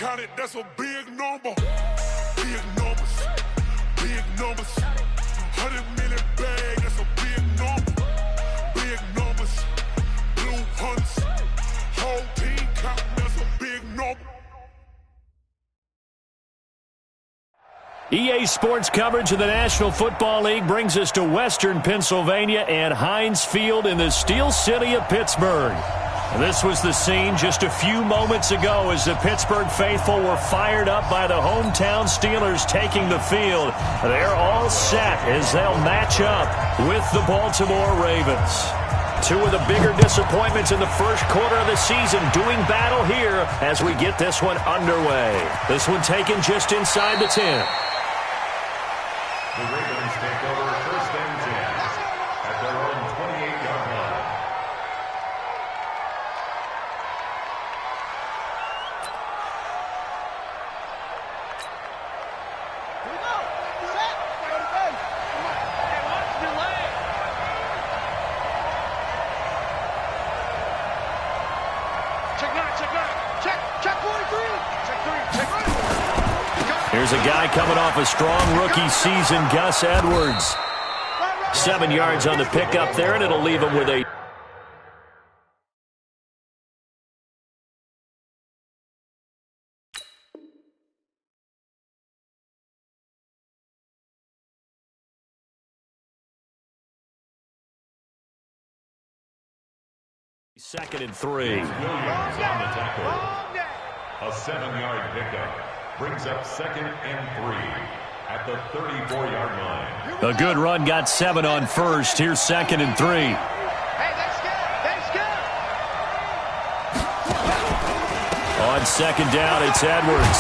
count it, that's a big number. Big numbers, big numbers. 100 million bag, that's a big number. Big numbers, blue hunts. Whole team counting, that's a big number. EA Sports coverage of the National Football League brings us to Western Pennsylvania and Heinz Field in the Steel City of Pittsburgh. This was the scene just a few moments ago as the Pittsburgh faithful were fired up by the hometown Steelers taking the field. They're all set as they'll match up with the Baltimore Ravens. Two of the bigger disappointments in the first quarter of the season doing battle here as we get this one underway. This one taken just inside the 10. The Ravens take over first and 10 at their own 28-yard line. Here we go. Set. Go to base. Come on. Hey, watch your leg. Check 9, check 9. Check 43. Check 3, check 3. Here's a guy coming off a strong rookie season, Gus Edwards. 7 yards on the pickup there, and it'll leave him with a second and 3. Williams on the tackle. A 7-yard pickup. Brings up second and 3 at the 34-yard line. A good run got 7 on first. Here's second and 3. Hey, that's good. That's good. On second down, it's Edwards.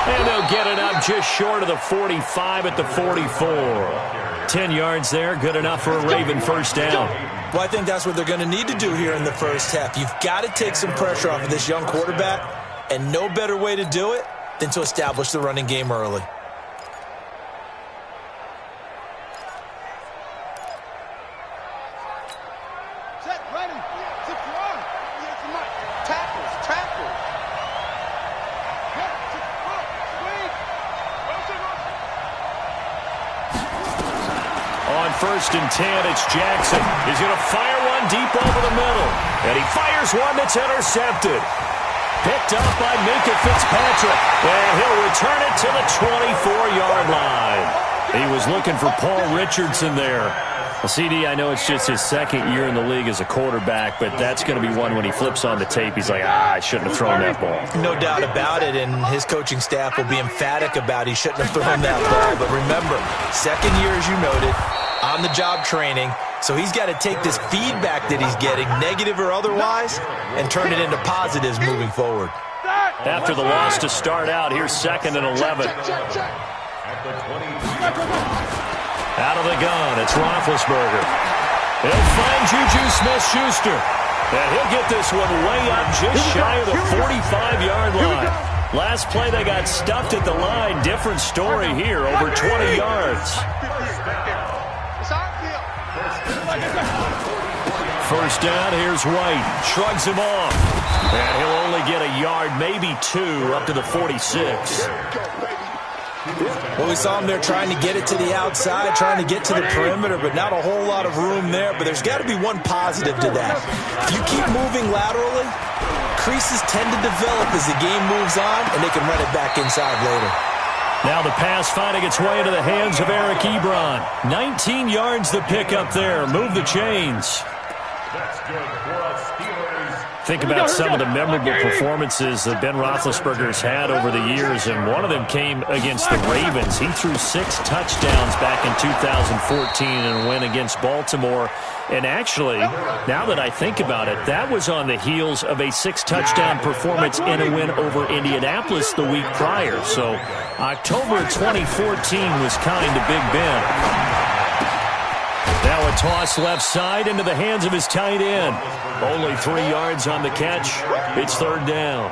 And they'll get it up just short of the 45 at the 44. 10 yards there, good enough for a Raven first down. Well, I think that's what they're going to need to do here in the first half. You've got to take some pressure off of this young quarterback, and no better way to do it than to establish the running game early. Set, ready. Sit your arm. Tackles, tackles. On first and 10, it's Jackson. He's going to fire one deep over the middle. And he fires one that's intercepted. Picked up by Minka Fitzpatrick. And he'll return it to the 24-yard line. He was looking for Paul Richardson there. Well, CD, I know it's just his second year in the league as a quarterback, but that's going to be one when he flips on the tape. He's like, I shouldn't have thrown that ball. No doubt about it, and his coaching staff will be emphatic about he shouldn't have thrown that ball. But remember, second year, as you noted, on-the-job training, so he's got to take this feedback that he's getting, negative or otherwise, and turn it into positives moving forward. After the loss to start out, here's second and 11. Out of the gun, it's Roethlisberger. He'll find Juju Smith-Schuster. And he'll get this one way up just shy of the 45-yard line. Last play, they got stuffed at the line. Different story here, over 20 yards. First down, here's White. Shrugs him off. And he'll only get a yard, maybe 2, up to the 46. Well, we saw him there trying to get it to the outside, trying to get to the perimeter, but not a whole lot of room there. But there's got to be one positive to that. If you keep moving laterally, creases tend to develop as the game moves on, and they can run it back inside later. Now the pass finding its way into the hands of Eric Ebron. 19 yards the pick up there. Move the chains. That's good for us Steelers. Think about some of the memorable performances that Ben Roethlisberger's had over the years, and one of them came against the Ravens. He threw 6 touchdowns back in 2014 and win against Baltimore. And actually, now that I think about it, that was on the heels of a 6-touchdown performance in a win over Indianapolis the week prior. So October 2014 was kind to Big Ben. Now a toss left side into the hands of his tight end. Only 3 yards on the catch. It's third down.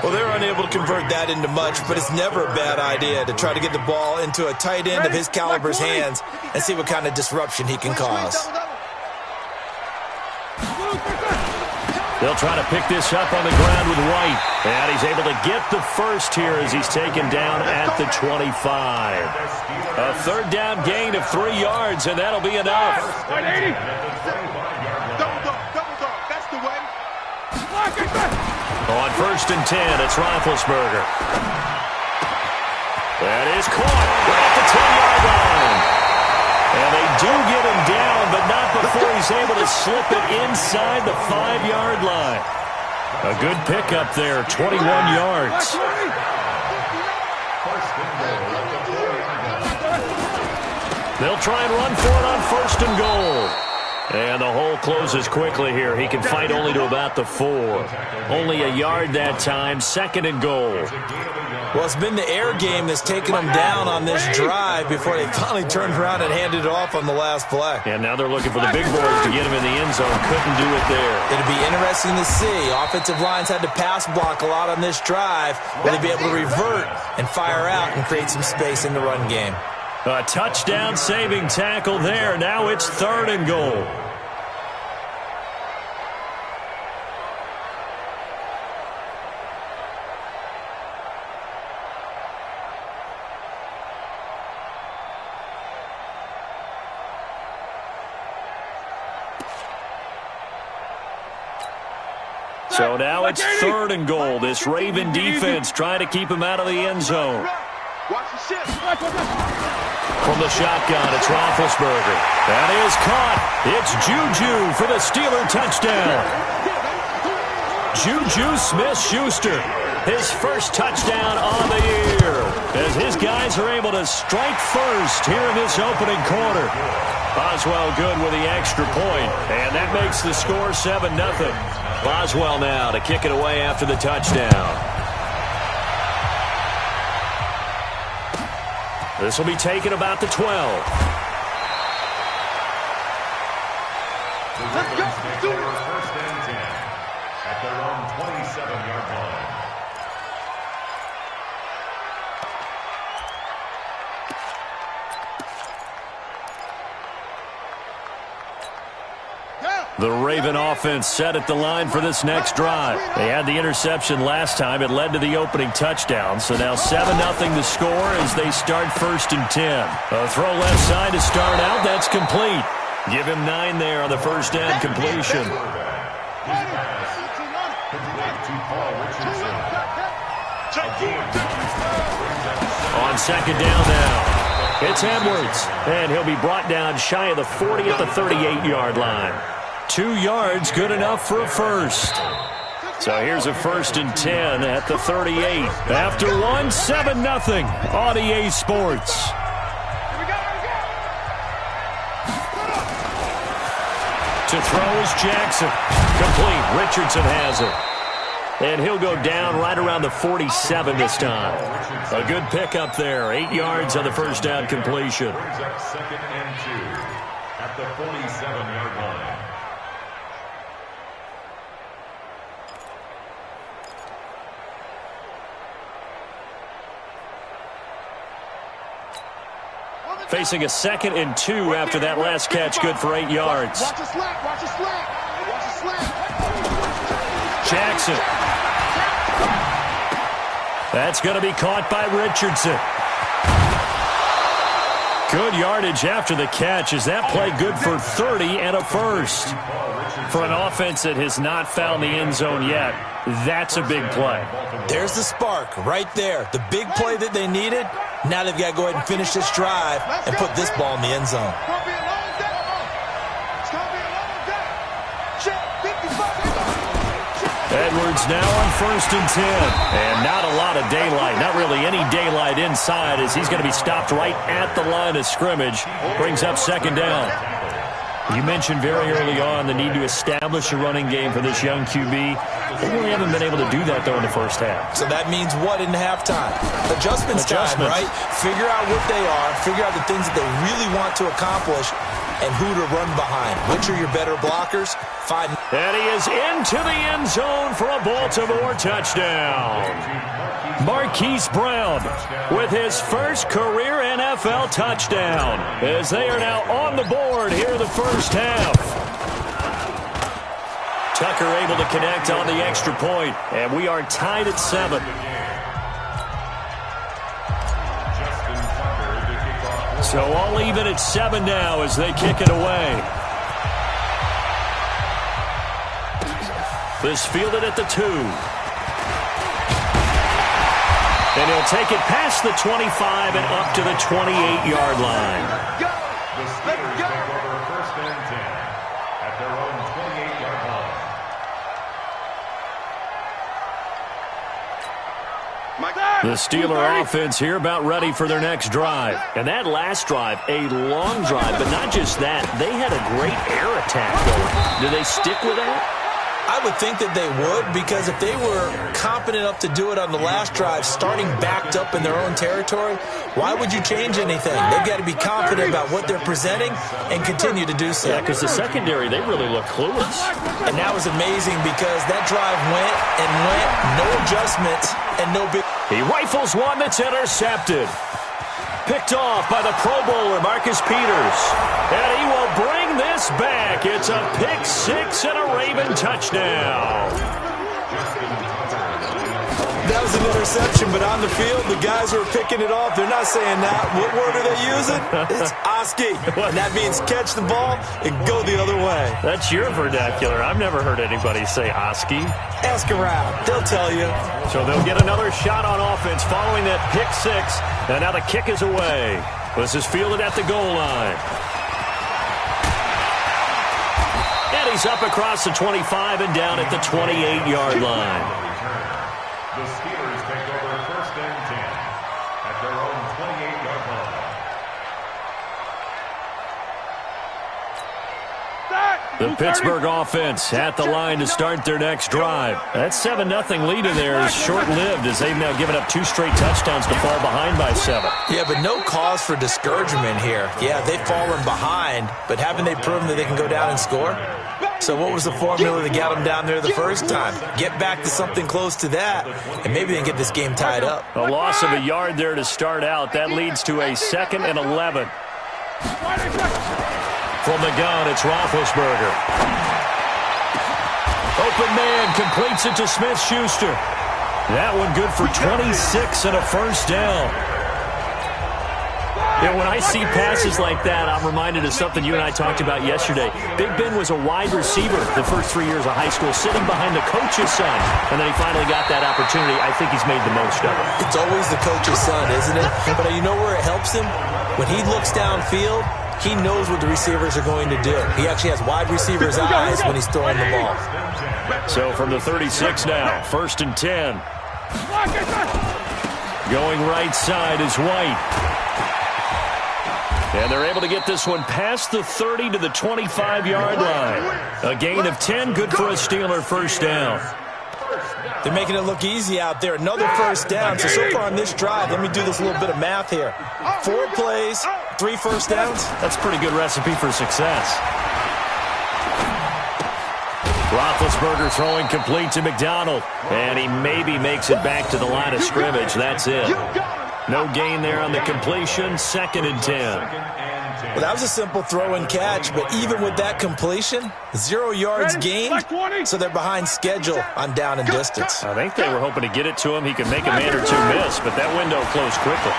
Well, they're unable to convert that into much, but it's never a bad idea to try to get the ball into a tight end of his caliber's hands and see what kind of disruption he can cause. They'll try to pick this up on the ground with White. And he's able to get the first here as he's taken down at the 25. A third down gain of 3 yards, and that'll be enough. 180. Double dog. That's the way. On 1st and 10, it's Roethlisberger. That is caught right at the 10-yard line. And they do get him down, but not before he's able to slip it inside the 5-yard line. A good pickup there, 21 yards. They'll try and run for it on 1st and goal. And the hole closes quickly here. He can fight only to about the 4. Only a yard that time, 2nd and goal. Well, it's been the air game that's taken them down on this drive before they finally turned around and handed it off on the last play. And now they're looking for the big boys to get him in the end zone. Couldn't do it there. It'll be interesting to see. Offensive lines had to pass block a lot on this drive. Will they be able to revert and fire out and create some space in the run game? A touchdown saving tackle there. Now it's 3rd and goal. So now it's 3rd and goal. This Raven defense trying to keep him out of the end zone. From the shotgun, it's Roethlisberger. That is caught. It's Juju for the Steeler touchdown. Juju Smith-Schuster, his first touchdown on the year, as his guys are able to strike first here in this opening quarter. Boswell good with the extra point, and that makes the score 7-0. Boswell now to kick it away after the touchdown. This will be taken about the 12. Let's go. Do it. 1st and 10 at their own 27-yard line. The Raven offense set at the line for this next drive. They had the interception last time. It led to the opening touchdown. So now 7-0 the score as they start 1st and 10. A throw left side to start out. That's complete. Give him 9 there on the first down completion. On 2nd down now, it's Edwards. And he'll be brought down shy of the 40 at the 38-yard line. 2 yards, good enough for a first. So here's a 1st and 10 at the 38. After 7-0 on EA Sports. To throw is Jackson. Complete. Richardson has it. And he'll go down right around the 47 this time. A good pickup there. 8 yards on the first down completion. Brings up 2nd and 2 at the 47-yard line. Facing a 2nd and 2 after that last catch, good for 8 yards. Watch a slant. Watch a slant. Watch a slant. Jackson. That's going to be caught by Richardson. Good yardage after the catch. Is that play good for 30 and a first? For an offense that has not found the end zone yet, that's a big play. There's the spark right there. The big play that they needed. Now they've got to go ahead and finish this drive and put this ball in the end zone. It's going to be a long day. It's going to be a long day. Check. 55. Edwards now on 1st and 10. And not a lot of daylight. Not really any daylight inside as he's going to be stopped right at the line of scrimmage. Brings up 2nd down. You mentioned very early on the need to establish a running game for this young QB. They really haven't been able to do that, though, in the first half. So that means what in halftime? Adjustments time, right? Figure out what they are, figure out the things that they really want to accomplish, and who to run behind. Which are your better blockers? And he is into the end zone for a Baltimore touchdown. Marquise Brown with his first career NFL touchdown as they are now on the board here in the first half. Tucker able to connect on the extra point, and we are tied at 7. So all even at 7 now as they kick it away. This fielded at the 2. And he'll take it past the 25 and up to the 28-yard line. The Steelers take over 1st and 10 at their own 28-yard line. The Steeler offense here about ready for their next drive. And that last drive, a long drive, but not just that. They had a great air attack going. Do they stick with that? I would think that they would, because if they were competent enough to do it on the last drive, starting backed up in their own territory, why would you change anything? They've got to be confident about what they're presenting and continue to do so. Yeah, because the secondary, they really look clueless. And that was amazing because that drive went and went, no adjustments, and no big... He rifles one that's intercepted. Picked off by the Pro Bowler, Marcus Peters. And he will bring this back. It's a pick 6 and a Raven touchdown. That was an interception, but on the field, the guys who are picking it off, they're not saying that. What word are they using? It's Oski. And that means catch the ball and go the other way. That's your vernacular. I've never heard anybody say Oski. Ask around. They'll tell you. So they'll get another shot on offense following that pick 6. And now the kick is away. This is fielded at the goal line. And he's up across the 25 and down at the 28-yard line. The Steelers take over 1st and 10 at their own 28-yard line. The Pittsburgh offense at the line to start their next drive. That 7-0 lead in there is short-lived as they've now given up 2 straight touchdowns to fall behind by 7. Yeah, but no cause for discouragement here. Yeah, they've fallen behind, but haven't they proven that they can go down and score? So what was the formula that got them down there the first time? Get back to something close to that, and maybe they can get this game tied up. A loss of a yard there to start out. That leads to a 2nd and 11. From the gun, it's Roethlisberger. Open man completes it to Smith-Schuster. That one good for 26 and a first down. You know, when I see passes like that, I'm reminded of something you and I talked about yesterday. Big Ben was a wide receiver the first 3 years of high school, sitting behind the coach's son, and then he finally got that opportunity. I think he's made the most of it. It's always the coach's son, isn't it? But you know where it helps him? When he looks downfield, he knows what the receivers are going to do. He actually has wide receivers' eyes when he's throwing the ball. So from the 36 now, 1st and 10. Going right side is White. And they're able to get this one past the 30 to the 25-yard line. A gain of 10, good for a Steeler first down. They're making it look easy out there. Another first down. So far on this drive, let me do this little bit of math here. 4 plays, 3 first downs. That's a pretty good recipe for success. Roethlisberger throwing complete to McDonald. And he maybe makes it back to the line of scrimmage. That's it. No gain there on the completion. 2nd and 10. Well, that was a simple throw and catch, but even with that completion, 0 yards gained, so they're behind schedule on down and distance. I think they were hoping to get it to him. He could make a man or 2 miss, but that window closed quickly.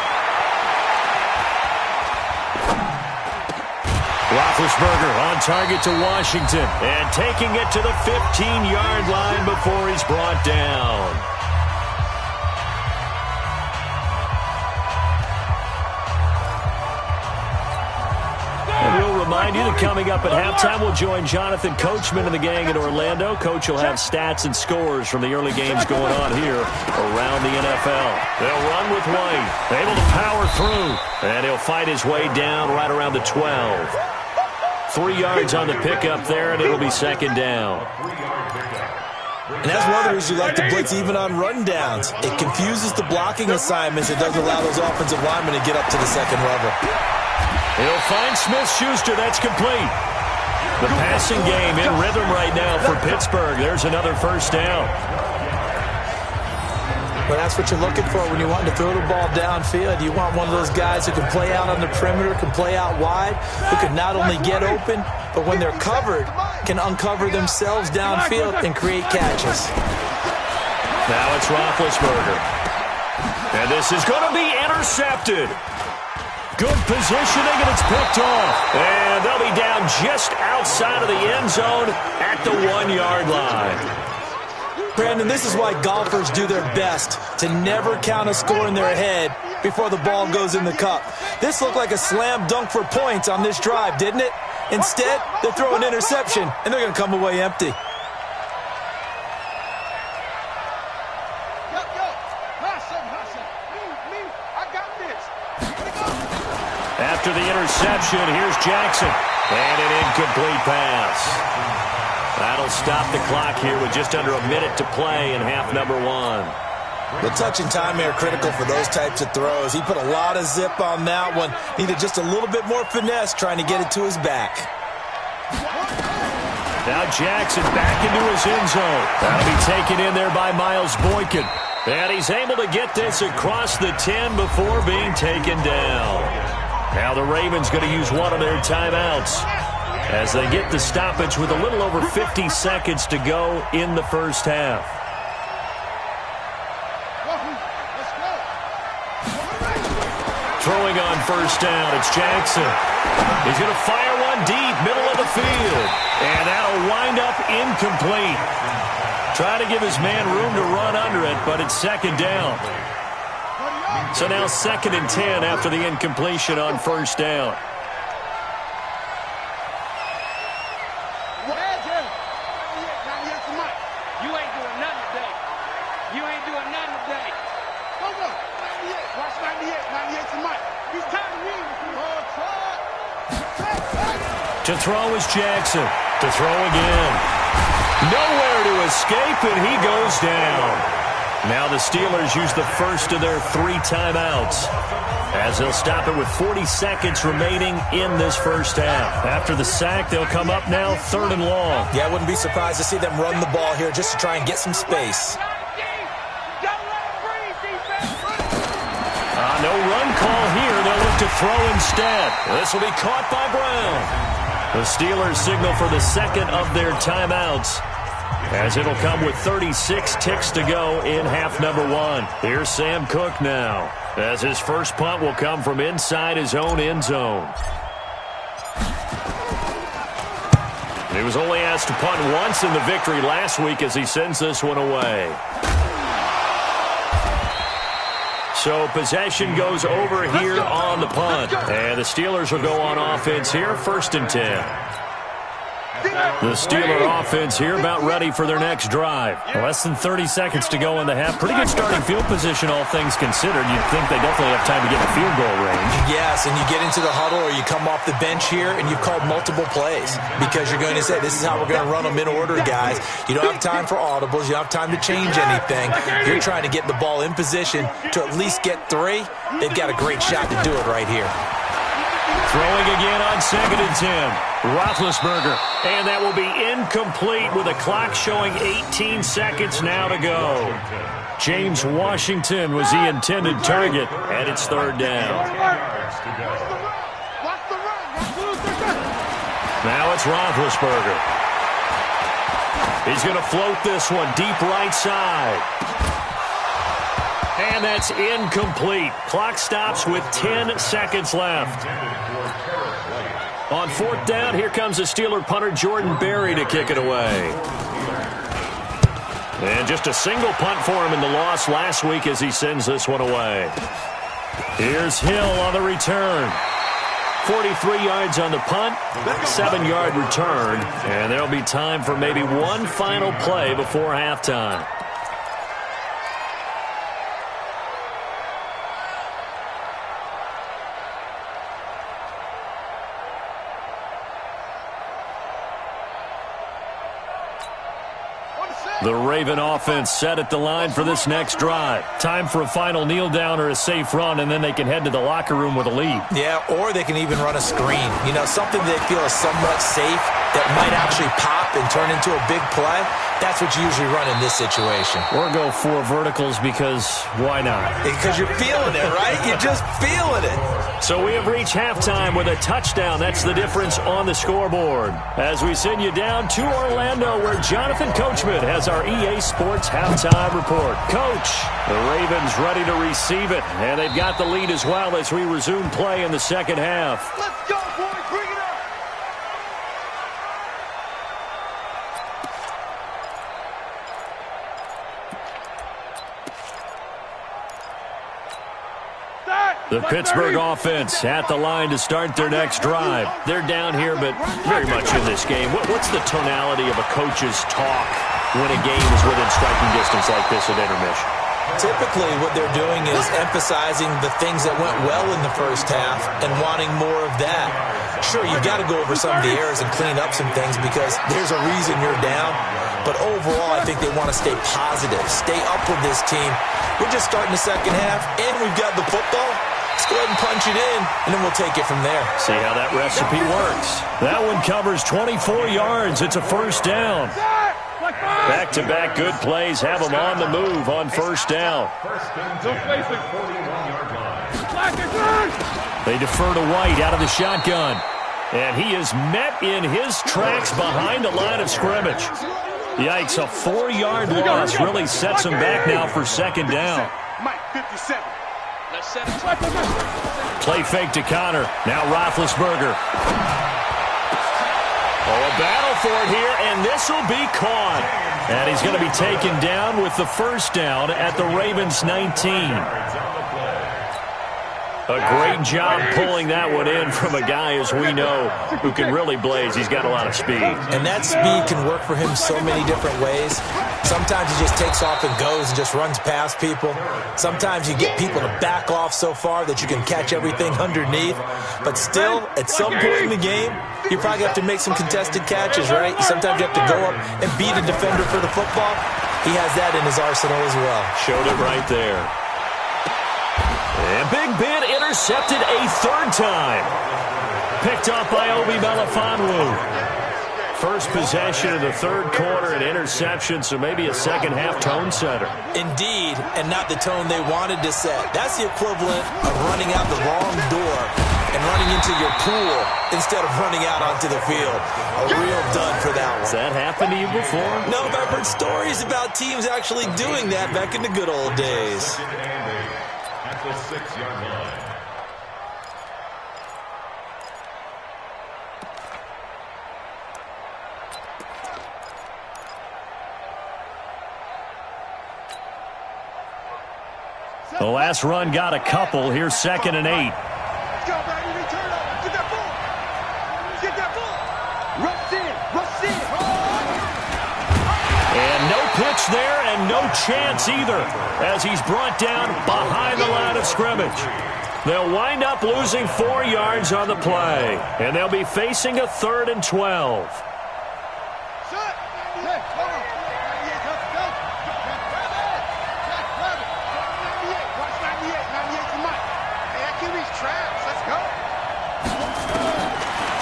Roethlisberger on target to Washington and taking it to the 15-yard line before he's brought down. We'll remind you that coming up at halftime, we'll join Jonathan Coachman and the gang in Orlando. Coach will have stats and scores from the early games going on here around the NFL. They'll run with White, able to power through, and he'll fight his way down right around the 12. 3 yards on the pickup there, and it'll be 2nd down. And that's one of the reasons you like to blitz even on rundowns. It confuses the blocking assignments. It doesn't allow those offensive linemen to get up to the second level. He'll find Smith-Schuster. That's complete. The passing game in rhythm right now for Pittsburgh. There's another first down. Well, that's what you're looking for when you want to throw the ball downfield. You want one of those guys who can play out on the perimeter, can play out wide, who can not only get open, but when they're covered, can uncover themselves downfield and create catches. Now it's Roethlisberger. And this is going to be intercepted. Good positioning, and it's picked off. And they'll be down just outside of the end zone at the 1-yard line. Brandon, this is why golfers do their best to never count a score in their head before the ball goes in the cup. This looked like a slam dunk for points on this drive, didn't it? Instead, they throw an interception, and they're going to come away empty. After the interception, here's Jackson. And an incomplete pass. That'll stop the clock here with just under a minute to play in half number 1. The touch and time are critical for those types of throws. He put a lot of zip on that one. Needed just a little bit more finesse trying to get it to his back. Now Jackson back into his end zone. That'll be taken in there by Miles Boykin. And he's able to get this across the 10 before being taken down. Now the Ravens going to use one of their timeouts as they get the stoppage with a little over 50 seconds to go in the first half. Throwing on first down, it's Jackson. He's going to fire one deep, middle of the field. And that'll wind up incomplete. Try to give his man room to run under it, but it's second down. So now 2nd and 10 after the incompletion on first down. To throw is Jackson. To throw again. Nowhere to escape, and he goes down. Now the Steelers use the first of their 3 timeouts as they'll stop it with 40 seconds remaining in this first half. After the sack, they'll come up now 3rd and long. Yeah, I wouldn't be surprised to see them run the ball here just to try and get some space. No run call here. They'll look to throw instead. This will be caught by Brown. The Steelers signal for the 2nd of their timeouts as it'll come with 36 ticks to go in half number 1. Here's Sam Cook now as his first punt will come from inside his own end zone. He was only asked to punt once in the victory last week as he sends this one away. So possession goes over here on the punt. And the Steelers will go on offense here, 1st and 10. The Steeler offense here about ready for their next drive. Less than 30 seconds to go in the half. Pretty good starting field position, all things considered. You'd think they definitely have time to get in the field goal range. Yes, and you get into the huddle or you come off the bench here and you've called multiple plays because you're going to say, this is how we're going to run them in order, guys. You don't have time for audibles. You don't have time to change anything. You're trying to get the ball in position to at least get 3. They've got a great shot to do it right here. Throwing again on 2nd and 10. Roethlisberger. And that will be incomplete with a clock showing 18 seconds now to go. James Washington was the intended target, and it's 3rd down. Now it's Roethlisberger. He's going to float this one deep right side. And that's incomplete. Clock stops with 10 seconds left. On 4th down, here comes the Steeler punter Jordan Berry to kick it away. And just a single punt for him in the loss last week as he sends this one away. Here's Hill on the return. 43 yards on the punt, 7-yard return, and there'll be time for maybe one final play before halftime. The Raven offense set at the line for this next drive. Time for a final kneel down or a safe run, and then they can head to the locker room with a lead. Yeah, or they can even run a screen. You know, something they feel is somewhat safe that might actually pop and turn into a big play. That's what you usually run in this situation. Or go 4 verticals because why not? Because you're feeling it, right? You're just feeling it. So we have reached halftime with a touchdown. That's the difference on the scoreboard. As we send you down to Orlando, where Jonathan Coachman has our EA Sports halftime report. Coach, the Ravens ready to receive it, and they've got the lead as well as we resume play in the second half. Let's go, boys. Bring it up. The Pittsburgh offense at the line to start their next drive. They're down here, but very much in this game. What's the tonality of a coach's talk when a game is within striking distance like this at intermission? Typically, what they're doing is emphasizing the things that went well in the first half and wanting more of that. Sure, you've got to go over some of the errors and clean up some things because there's a reason you're down. But overall, I think they want to stay positive, stay up with this team. We're just starting the second half, and we've got the football. Let's go ahead and punch it in, and then we'll take it from there. See how that recipe works. That one covers 24 yards. It's a first down. Back-to-back good plays have them on the move on first down. They defer to White out of the shotgun. And he is met in his tracks behind the line of scrimmage. Yikes, a 4-yard loss really sets him back now for second down. Mike, 57. Let's set it. Play fake to Connor. Now Roethlisberger. Oh, a battle for it here, and this will be caught. And he's going to be taken down with the first down at the Ravens 19. A great job pulling that one in from a guy, as we know, who can really blaze. He's got a lot of speed. And that speed can work for him so many different ways. Sometimes he just takes off and goes and just runs past people. Sometimes you get people to back off so far that you can catch everything underneath. But still, at some point in the game, you probably have to make some contested catches, right? Sometimes you have to go up and beat a defender for the football. He has that in his arsenal as well. Showed it right there. And Big Ben intercepted a third time. Picked off by Obi Melifonwu. First possession of the third quarter, an interception, so maybe a second-half tone setter. Indeed, and not the tone they wanted to set. That's the equivalent of running out the wrong door and running into your pool instead of running out onto the field. A real dud for that one. Has that happened to you before? No, but I've heard stories about teams actually doing that back in the good old days. At the 6-yard line. The last run got a couple. Here's 2nd and 8. Let's go, baby. Return over. Get that ball. Get that ball. Rush in. And no pitch there and no chance either as he's brought down behind the line of scrimmage. They'll wind up losing 4 yards on the play, and they'll be facing a 3rd and 12.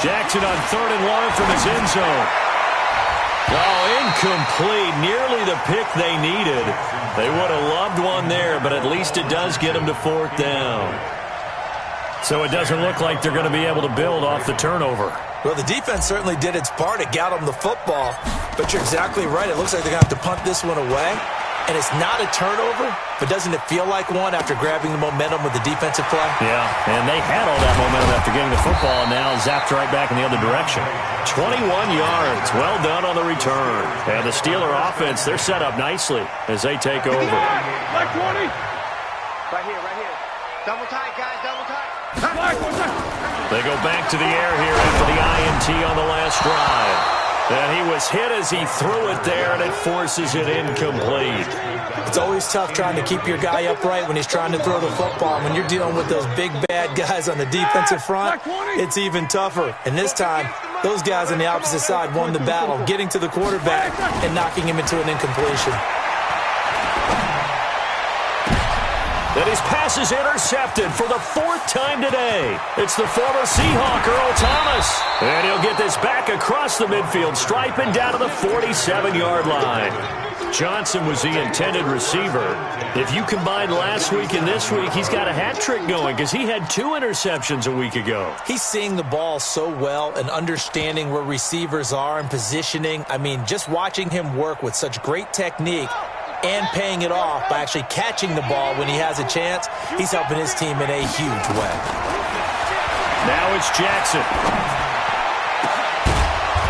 Jackson on 3rd and 1 from his end zone. Oh, incomplete. Nearly the pick they needed. They would have loved one there, but at least it does get them to 4th down. So it doesn't look like they're going to be able to build off the turnover. Well, the defense certainly did its part. It got them the football. But you're exactly right. It looks like they're going to have to punt this one away. And it's not a turnover, but doesn't it feel like one after grabbing the momentum with the defensive play? Yeah, and they had all that momentum after getting the football, and now zapped right back in the other direction. 21 yards. Well done on the return. And the Steeler offense, they're set up nicely as they take over. Like 20. Right here. Double tight, guys, double tight. They go back to the air here after the INT on the last drive. And he was hit as he threw it there, and it forces it incomplete. It's always tough trying to keep your guy upright when he's trying to throw the football. When you're dealing with those big, bad guys on the defensive front, it's even tougher. And this time, those guys on the opposite side won the battle, getting to the quarterback and knocking him into an incompletion. And his pass is intercepted for the 4th time today. It's the former Seahawk, Earl Thomas. And he'll get this back across the midfield stripe and down to the 47-yard line. Johnson was the intended receiver. If you combine last week and this week, he's got a hat trick going because he had 2 interceptions a week ago. He's seeing the ball so well and understanding where receivers are and positioning. I mean, just watching him work with such great technique and paying it off by actually catching the ball when he has a chance, he's helping his team in a huge way. Now it's Jackson.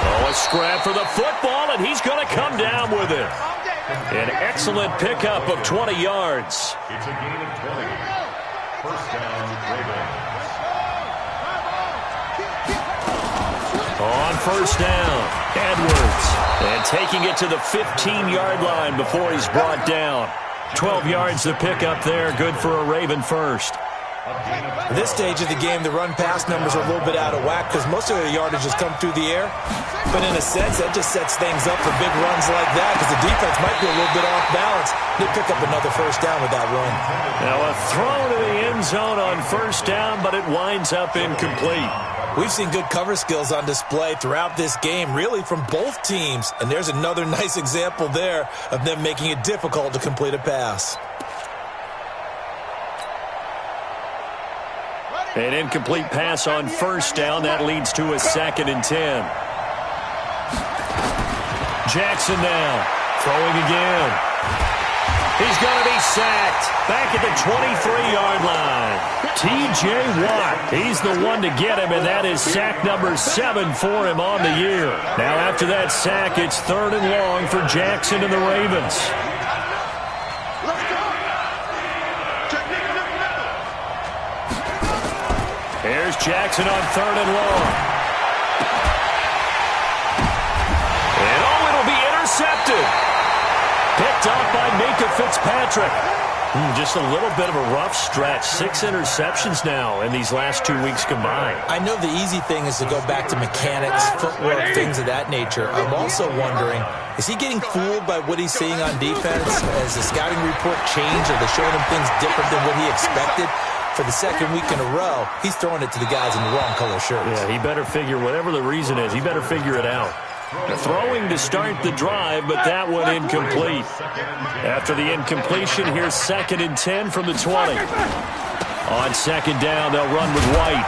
Oh, a scrap for the football, and he's going to come down with it. An excellent pickup of 20 yards. It's a gain of 20. First down, Ravens. On first down, Edwards. And taking it to the 15-yard line before he's brought down. 12 yards to pick up there. Good for a Raven first. At this stage of the game, the run-pass numbers are a little bit out of whack because most of the yardage has come through the air. But in a sense, that just sets things up for big runs like that because the defense might be a little bit off balance. They pick up another first down with that run. Now a throw to the end zone on first down, but it winds up incomplete. We've seen good cover skills on display throughout this game, really from both teams. And there's another nice example there of them making it difficult to complete a pass. An incomplete pass on first down. That leads to a 2nd and 10. Jackson now. Throwing again. He's going to be sacked. Back at the 23-yard line. T.J. Watt. He's the one to get him, and that is sack number 7 for him on the year. Now after that sack, it's 3rd and long for Jackson and the Ravens. Here's Jackson on 3rd and long. And it'll be intercepted. Picked up by Minka Fitzpatrick. Just a little bit of a rough stretch. 6 interceptions now in these last 2 weeks combined. I know the easy thing is to go back to mechanics, footwork, things of that nature. I'm also wondering, is he getting fooled by what he's seeing on defense? Has the scouting report changed? Are they showing him things different than what he expected? For the 2nd week in a row, he's throwing it to the guys in the wrong color shirts. Yeah, he better figure, whatever the reason is, he better figure it out. Throwing to start the drive, but that one incomplete. After the incompletion, here's 2nd and 10 from the 20. On 2nd down, they'll run with White.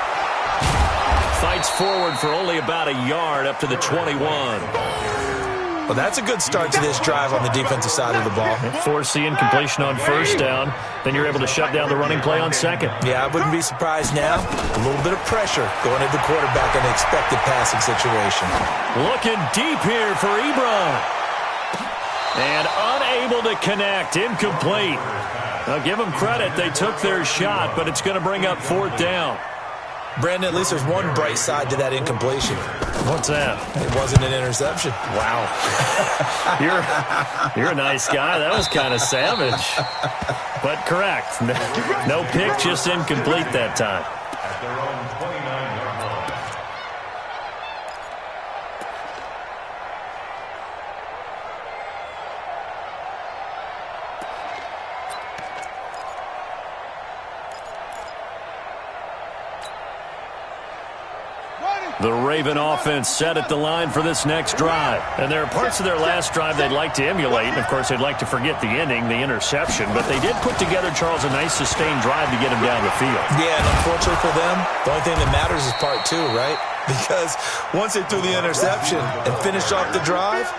Fights forward for only about a yard up to the 21. Well, that's a good start to this drive on the defensive side of the ball. Force the incompletion on first down. Then you're able to shut down the running play on 2nd. Yeah, I wouldn't be surprised now. A little bit of pressure going at the quarterback in an expected passing situation. Looking deep here for Ebron. And unable to connect. Incomplete. Now, give them credit. They took their shot, but it's going to bring up 4th down. Brandon, at least there's one bright side to that incompletion. What's that? It wasn't an interception. Wow. You're a nice guy. That was kind of savage. But correct. No pick, just incomplete that time. At their own 29-yard line. The Raven offense set at the line for this next drive. And there are parts of their last drive they'd like to emulate. And, of course, they'd like to forget the ending, the interception. But they did put together, Charles, a nice sustained drive to get him down the field. Yeah, and unfortunately for them, the only thing that matters is part 2, right? Because once they threw the interception and finished off the drive,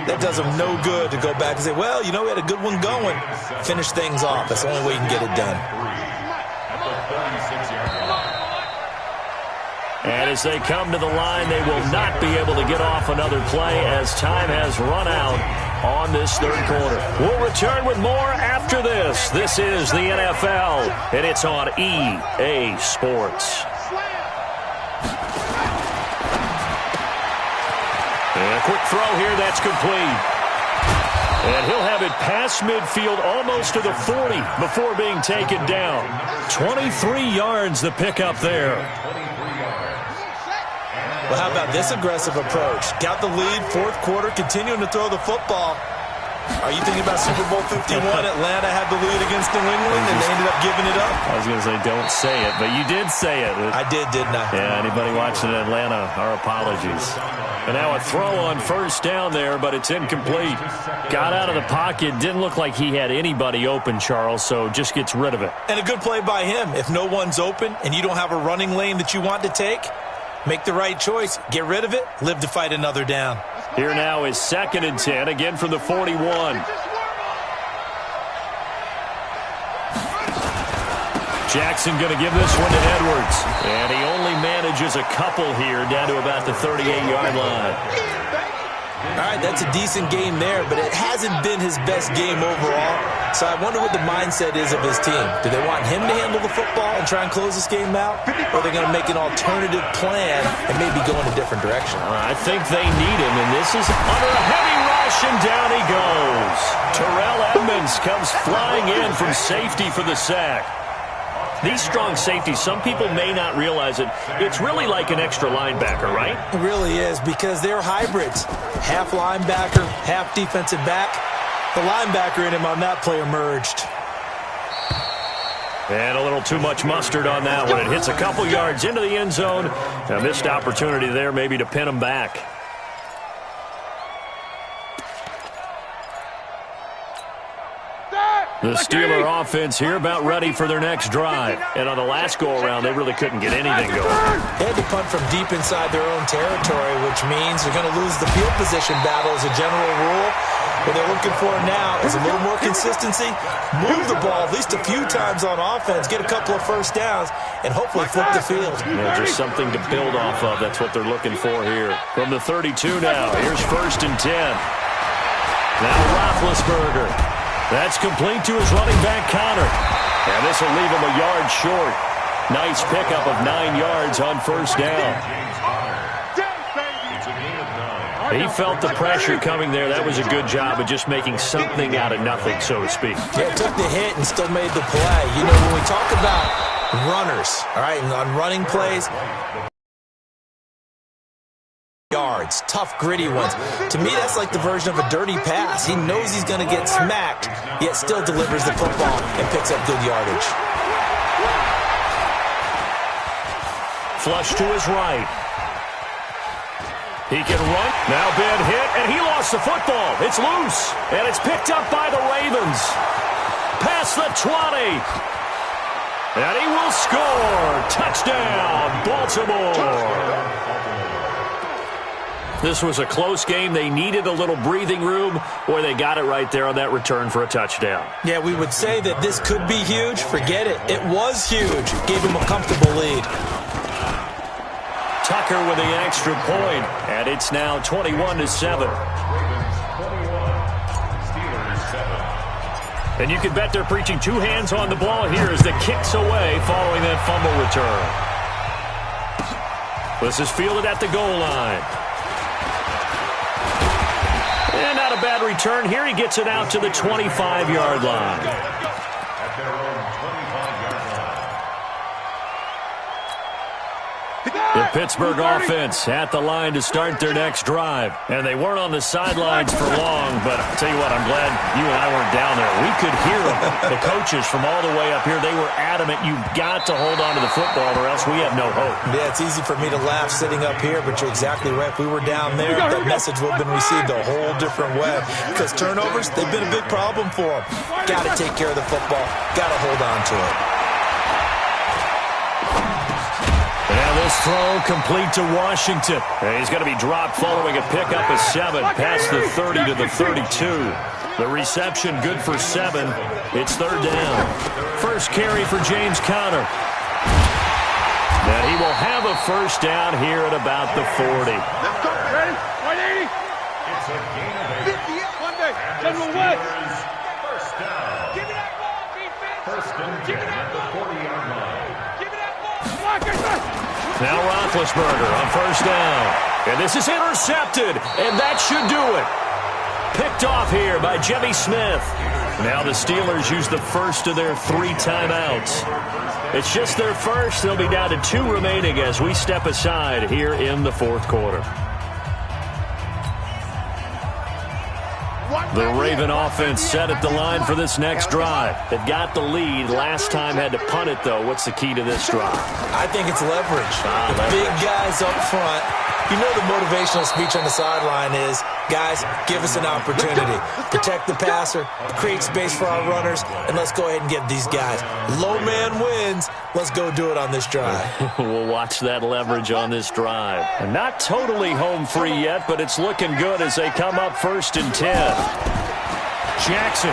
that does them no good to go back and say, well, you know, we had a good one going. Finish things off. That's the only way you can get it done. At the 36-yard line. And as they come to the line, they will not be able to get off another play as time has run out on this 3rd quarter. We'll return with more after this. This is the NFL, and it's on EA Sports. And a quick throw here, that's complete. And he'll have it past midfield almost to the 40 before being taken down. 23 yards the pickup there. Well, how about this aggressive approach? Got the lead, 4th quarter, continuing to throw the football. Are you thinking about Super Bowl 51? Atlanta had the lead against New England, and they ended up giving it up? I was going to say, don't say it, but you did say it. I did, didn't I? Yeah, anybody watching Atlanta, our apologies. And now a throw on first down there, but it's incomplete. Got out of the pocket, didn't look like he had anybody open, Charles, so just gets rid of it. And a good play by him. If no one's open and you don't have a running lane that you want to take, make the right choice. Get rid of it. Live to fight another down. Here now is 2nd and 10, again from the 41. Jackson going to give this one to Edwards. And he only manages a couple here down to about the 38-yard line. All right, that's a decent game there, but it hasn't been his best game overall. So I wonder what the mindset is of his team. Do they want him to handle the football and try and close this game out? Or are they going to make an alternative plan and maybe go in a different direction? I think they need him, and this is under a heavy rush, and down he goes. Terrell Edmonds comes flying in from safety for the sack. These strong safeties, some people may not realize it. It's really like an extra linebacker, right? It really is, because they're hybrids. Half linebacker, half defensive back. The linebacker in him on that play emerged. And a little too much mustard on that one. It hits a couple yards into the end zone. A missed opportunity there maybe to pin him back. The Steeler offense here about ready for their next drive. And on the last go-around, they really couldn't get anything going. They had to punt from deep inside their own territory, which means they're going to lose the field position battle as a general rule. What they're looking for now is a little more consistency, move the ball at least a few times on offense, get a couple of first downs, and hopefully flip the field. Yeah, just something to build off of. That's what they're looking for here. From the 32 now, here's 1st and 10. Now Roethlisberger. That's complete to his running back, Connor. And this will leave him a yard short. Nice pickup of 9 yards on first down. He felt the pressure coming there. That was a good job of just making something out of nothing, so to speak. Yeah, took the hit and still made the play. You know, when we talk about runners, all right, and on running plays, yards, tough, gritty ones. To me, that's like the version of a dirty pass. He knows he's going to get smacked, yet still delivers the football and picks up good yardage. Flush to his right. He can run. Now bad hit, and he lost the football. It's loose, and it's picked up by the Ravens. Past the 20. And he will score. Touchdown, Baltimore. This was a close game. They needed a little breathing room, or they got it right there on that return for a touchdown. Yeah, we would say that this could be huge. Forget it. It was huge. Gave him a comfortable lead. Tucker with the extra point, and it's now 21-7. And you can bet they're preaching 2 hands on the ball here as the kick's away following that fumble return. This is fielded at the goal line. And not a bad return here. He gets it out to the 25-yard line. At their own 25-yard line. The Pittsburgh offense at the line to start their next drive. And they weren't on the sidelines for long, but I'll tell you what, I'm glad you and I weren't down there. We could hear them. The coaches from all the way up here, they were adamant, you've got to hold on to the football or else we have no hope. Yeah, it's easy for me to laugh sitting up here, but you're exactly right. If we were down there, that message would have been received a whole different way. Because turnovers, they've been a big problem for them. Got to take care of the football. Got to hold on to it. And this throw complete to Washington. And he's going to be dropped following a pickup of 7 past the 30 to the 32. The reception good for 7. It's 3rd down. First carry for James Conner. And he will have a first down here at about the 40. Let's go. Ready? 180. It's a gain of 8. 58. One day. General West. First down. Give me that ball, defense. First and 10 at the 40-yard line. Give me that ball. Block it. Now Roethlisberger on first down. And this is intercepted. And that should do it. Picked off here by Jimmy Smith. Now the Steelers use the first of their 3 timeouts. It's just their first. They'll be down to 2 remaining as we step aside here in the 4th quarter. The Raven offense set at the line for this next drive. They've got the lead. Last time had to punt it, though. What's the key to this drive? I think it's leverage. The leverage. Big guys up front. You know the motivational speech on the sideline is, guys, give us an opportunity. Protect the passer, create space for our runners, and let's go ahead and get these guys. Low man wins. Let's go do it on this drive. We'll watch that leverage on this drive. And not totally home free yet, but it's looking good as they come up 1st and 10. Jackson.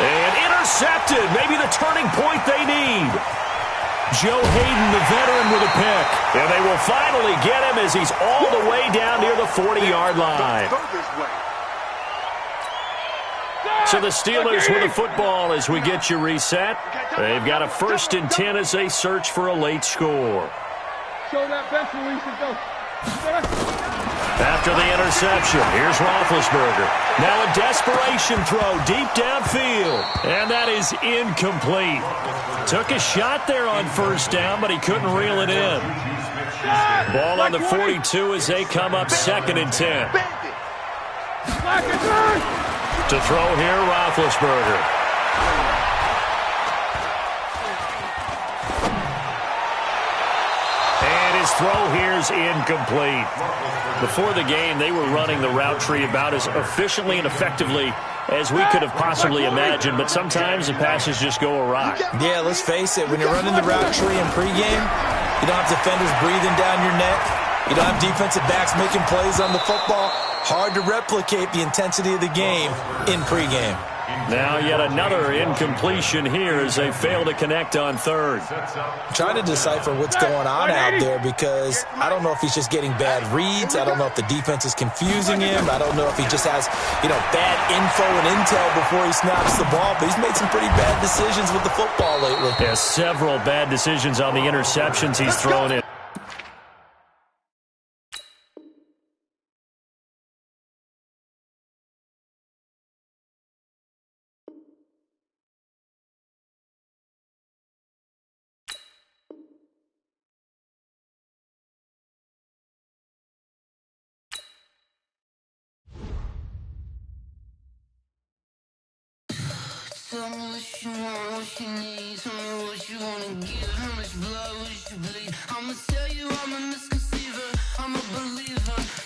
And intercepted. Maybe the turning point they need. Joe Hayden, the veteran, with a pick. And they will finally get him as he's all the way down near the 40-yard line. So the Steelers with the football as we get you reset. They've got a 1st and 10 as they search for a late score. Show that bench release and go. After the interception, here's Roethlisberger. Now a desperation throw deep downfield. And that is incomplete. Took a shot there on 1st down, but he couldn't reel it in. Ball on the 42 as they come up 2nd and 10. To throw here, Roethlisberger. And his throw here's incomplete. Before the game, they were running the route tree about as efficiently and effectively as we could have possibly imagined, but sometimes the passes just go awry. Yeah, let's face it. When you're running the route tree in pregame, you don't have defenders breathing down your neck. You don't have defensive backs making plays on the football. Hard to replicate the intensity of the game in pregame. Now yet another incompletion here as they fail to connect on 3rd. I'm trying to decipher what's going on out there because I don't know if he's just getting bad reads. I don't know if the defense is confusing him. I don't know if he just has, bad info and intel before he snaps the ball. But he's made some pretty bad decisions with the football lately. Yeah, several bad decisions on the interceptions he's thrown in. Tell me what you want, what you need. Tell me what you wanna give. How much blood would you bleed? I'ma tell you I'm a misconceiver. I'm a believer.